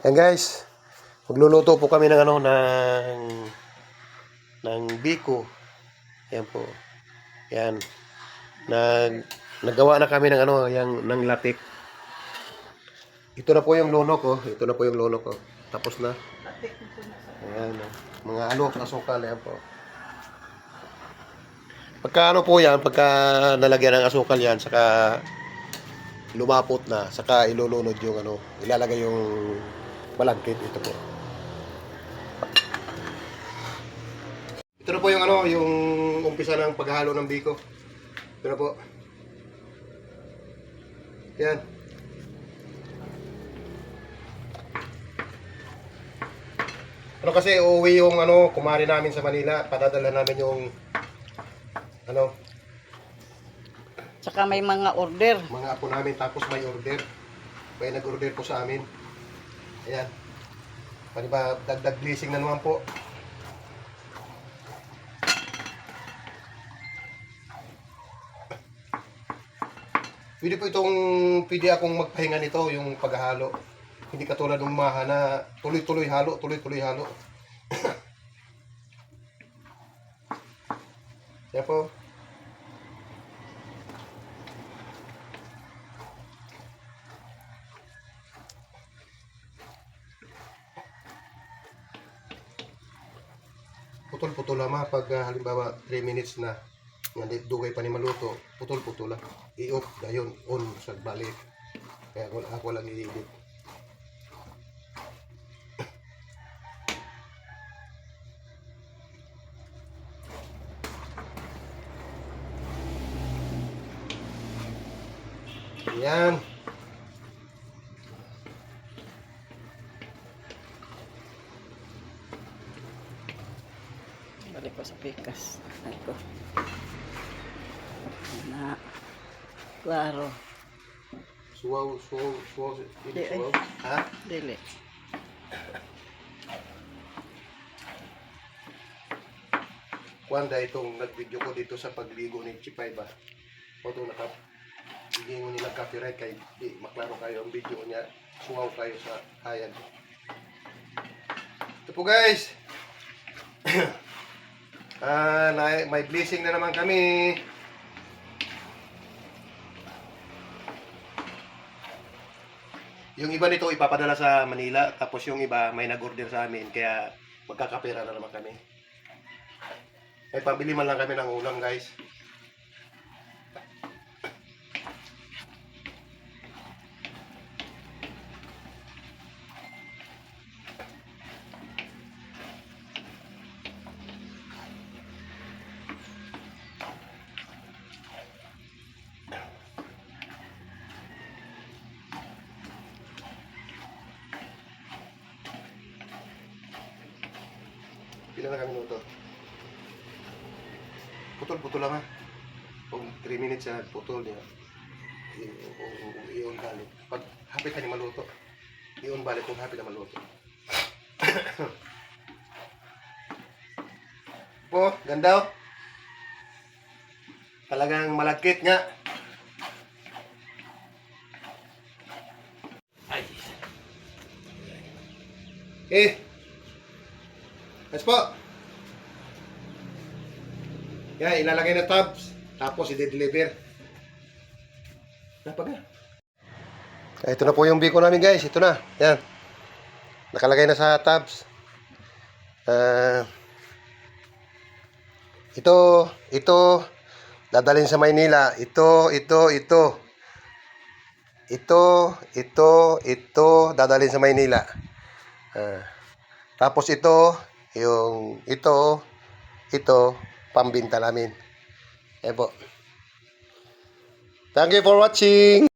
Ayan guys, magluluto po kami ng ng biko. Ayan po. Ayan. Naggawa na kami ng ng latik. Ito na po yung luno ko. Ito na po yung luno ko. Tapos na. Ayan. Mga asukal. Ayan po. Pagka po yan, pagka nalagyan ng asukal yan, saka lumapot na, saka ilulunod yung ilalagay yung malagkit. Ito po. Ito na po yung yung umpisa ng paghalo ng biko. Ito na po. Yan. Kasi uuwi yung kumari namin sa Manila, padadala namin yung Saka may mga order. mga apo namin, tapos may order. May nag-order po sa amin. Ayan. Pwede ba dagdag blessing na naman po? Pwede akong magpahinga nito, yung paghahalo. Hindi katulad ng maha na tuloy-tuloy halo, tuloy-tuloy halo. Yan po. Putol-putol lamang pag halimbawa 3 minutes na. Yan, dugay pa ni maluto. Putol-putol lang. I-off, gayon, on sa balik. Kaya ako lang i-edit. Yan. Balik ko sa pikas. Ako. Na. Klaro. Suwaw. Di, Suwaw. Ha? Dili. Wanda, itong nag-video ko dito sa pagligo ni Chipay ba? O ito hindi mo nilang copyright kay maklaro kayo ang video niya. Suwaw kayo sa hayag. Ito po guys. May blessing na naman kami. Yung iba nito ipapadala sa Manila, tapos yung iba may nag-order sa amin, kaya magkakapera na naman kami. May pabili man lang kami ng ulam guys. Pila na kami minuto? Putol-putol lang ha. Kung 3 minutes siya, putol niya. I-on balik. Pag hapit ka niya maluto, i-on balik kung hapit na maluto. Po, ganda oh. Talagang malagkit nga. Ay. Yes po. Yan, ilalagay na tabs. Tapos i-deliver. Napag na. Ito na po yung biko namin guys. Ito na. Yan. Nakalagay na sa tabs. Ito. Dadalhin sa Maynila. Ito. Dadalhin sa Maynila. Tapos ito, pambinta namin. Ayan po. Thank you for watching.